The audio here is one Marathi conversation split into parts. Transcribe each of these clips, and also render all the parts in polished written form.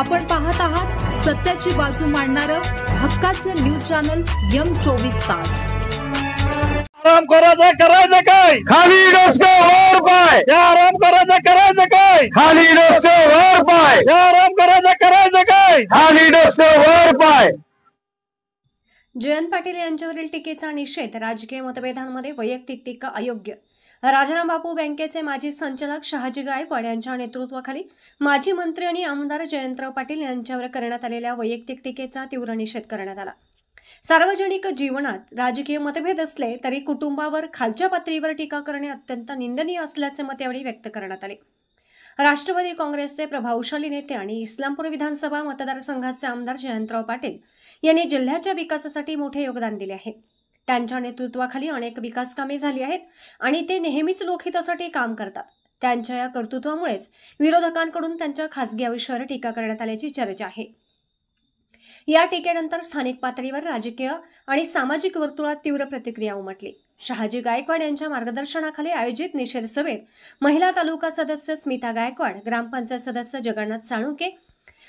आपण पाहत आहात सत्याची बाजू मांडणारं हक्काचं न्यूज चॅनल M24 तास। आराम करायचं काय, खाली डोसकं वर पाय, आराम करायचं काय, खाली डोसकं वर पाय, आराम करायचं काय, खाली डोसकं वर पाय। जयंत पाटील यांच्यावरील टीकेचा निषेध, राजकीय मतभेदांमध्ये वैयक्तिक टीका अयोग्य। राजाराम बापू बँकेचे माजी संचालक शहाजी गायकवाड यांच्या नेतृत्वाखाली माजी मंत्री आणि आमदार जयंतराव पाटील यांच्यावर करण्यात आलेल्या वैयक्तिक टीकेचा तीव्र निषेध करण्यात आला। सार्वजनिक जीवनात राजकीय मतभेद असले तरी कुटुंबावर खालच्या पातळीवर टीका करणे अत्यंत निंदनीय असल्याचे मत यावेळी व्यक्त करण्यात आले। राष्ट्रवादी काँग्रेसचे प्रभावशाली नेते आणि इस्लामपूर विधानसभा मतदारसंघाचे आमदार जयंतराव पाटील यांनी जिल्ह्याच्या विकासासाठी मोठे योगदान दिले आहे। त्यांच्या नेतृत्वाखाली अनेक विकास कामे झाली आहेत आणि ते नेहमीच लोकहितासाठी काम करतात। त्यांच्या या कर्तृत्वामुळेच विरोधकांकडून त्यांच्या खासगी आयुष्यावर टीका करण्यात आल्याची चर्चा आहे। या टीकेनंतर स्थानिक पातळीवर राजकीय आणि सामाजिक वर्तुळात तीव्र प्रतिक्रिया उमटली। शहाजी गायकवाड यांच्या मार्गदर्शनाखाली आयोजित निषेध सभेत महिला तालुका सदस्य स्मिता गायकवाड, ग्रामपंचायत सदस्य जगन्नाथ साळुंके,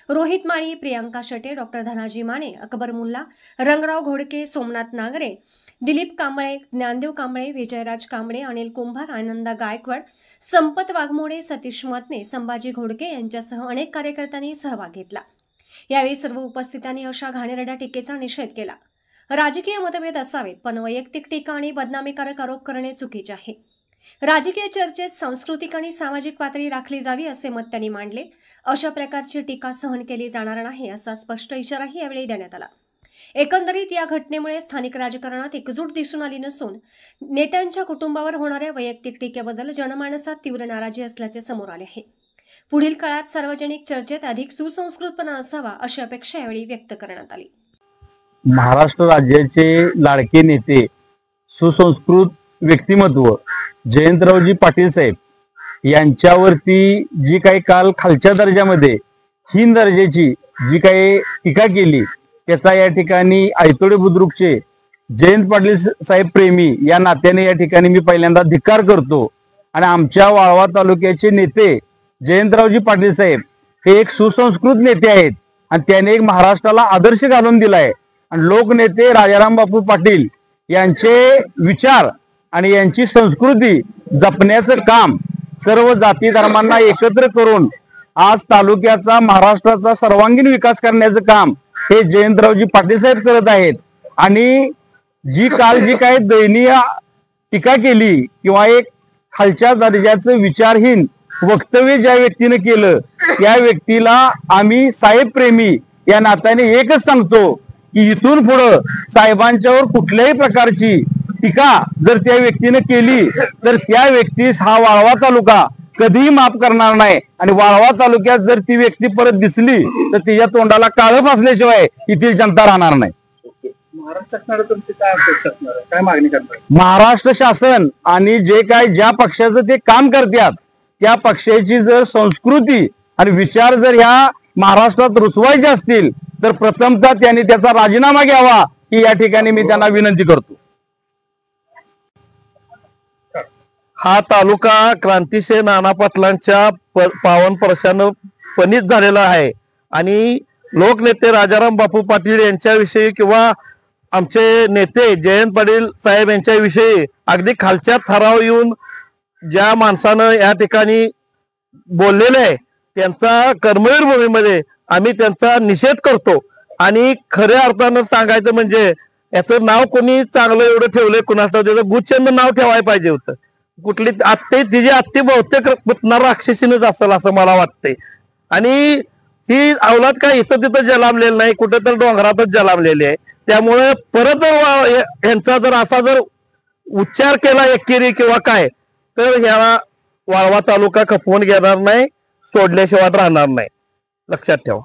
रोहित माळी, प्रियांका शेटे, डॉक्टर धनाजी माने, अकबर मुल्ला, रंगराव घोडके, सोमनाथ नागरे, दिलीप कांबळे, ज्ञानदेव कांबळे, विजयराज कांबळे, अनिल कुंभार, आनंदा गायकवाड, संपत वाघमोडे, सतीश मतने, संभाजी घोडके यांच्यासह अनेक कार्यकर्त्यांनी सहभाग घेतला। यावेळी सर्व उपस्थितांनी अशा घाणेरड्या टीकेचा निषेध केला। राजकीय मतभेद असावेत, पण वैयक्तिक टीका आणि बदनामीकारक आरोप करणे चुकीचे आहे। राजकीय चर्चेत सांस्कृतिक आणि सामाजिक पातळी राखली जावी असे मत त्यांनी मांडले। अशा प्रकारची टीका सहन केली जाणार नाही असा स्पष्ट इशाराही यावेळी देण्यात आला। एकंदरीत या घटनेमुळे स्थानिक राजकारणात एकजूट दिसून आली नसून नेत्यांच्या कुटुंबावर होणाऱ्या वैयक्तिक टीकेबद्दल जनमानसात तीव्र नाराजी असल्याचे समोर आले आहे। पुढील काळात सार्वजनिक चर्चेत अधिक सुसंस्कृतपणा असावा अशी अपेक्षा यावेळी व्यक्त करण्यात आली। महाराष्ट्र राज्याचे लाडके नेते, सुसंस्कृत व्यक्तिमत्व जयंतरावजी पाटील साहेब यांच्यावरती जी काही काल खालच्या दर्जामध्ये हीन दर्जाची जी काही टीका केली त्याचा या ठिकाणी आयतोडे बुद्रुकचे जयंत पाटील साहेब प्रेमी या नात्याने या ठिकाणी मी पहिल्यांदा धिक्कार करतो। आणि आमच्या वाळवा तालुक्याचे नेते जयंतरावजी पाटील साहेब हे एक सुसंस्कृत नेते आहेत आणि त्याने एक महाराष्ट्राला आदर्श घालून दिलाय। आणि लोकनेते राजाराम बापू पाटील यांचे विचार आणि यांची संस्कृती जपण्याचं काम सर्व जाती धर्मांना एकत्र करून आज तालुक्याचा, महाराष्ट्राचा सर्वांगीण विकास करण्याचं काम हे जयंतरावजी पाटील साहेब करत आहेत। आणि जी काही दयनीय टीका केली किंवा एक खालच्या दर्जाचं विचारहीन वक्तव्य ज्या व्यक्तीने केलं त्या व्यक्तीला आम्ही साहेब प्रेमी या नात्याने एकच सांगतो की इथून पुढे साहेबांच्यावर कुठल्याही प्रकारची टीका जर त्या व्यक्तीने केली तर त्या व्यक्तीस हा वाळवा तालुका कधीही माफ करणार नाही। आणि वाळवा तालुक्यात जर ती व्यक्ती परत दिसली तर तिच्या तोंडाला काळं फासल्याशिवाय इथली जनता राहणार नाही। महाराष्ट्र शासनाला तुमची काय अपेक्षा असणार आहे, काय मागणी करणार? महाराष्ट्र शासन आणि जे काय ज्या पक्षाचं ते काम करतात त्या पक्षाची जर संस्कृती आणि विचार जर ह्या महाराष्ट्रात रुजवायचे असतील तर प्रथमतः त्यांनी त्याचा राजीनामा घ्यावा ही या ठिकाणी मी त्यांना विनंती करतो। हा तालुका क्रांतिसिंह नाना पाटलांच्या पावन स्पर्शानं फणीत झालेला आहे आणि लोकनेते राजाराम बापू पाटील यांच्याविषयी किंवा आमचे नेते जयंत पाटील साहेब यांच्याविषयी अगदी खालच्या थराव येऊन ज्या माणसानं या ठिकाणी बोललेलं आहे त्यांचा कर्मवीर भूमीमध्ये आम्ही त्यांचा निषेध करतो। आणि खऱ्या अर्थानं सांगायचं म्हणजे याचं नाव कोणी चांगलं एवढं ठेवलंय कुणास त्याचं गुच्छंद नाव ठेवायला पाहिजे होतं। कुठली तिची आत्ती बहुतेक पुतणार राक्षसीनच असेल असं मला वाटतंय। आणि ही अवलाद काय इथं तिथं जलामलेली नाही, कुठं तर डोंगरातच जलामलेली आहे। त्यामुळे परत यांचा जर असा जर उच्चार केला एकेरी किंवा काय तर ह्याला वाळवा तालुका खपवून घेणार नाही, सोडल्याशिवाय राहणार नाही, लक्षात ठेवा।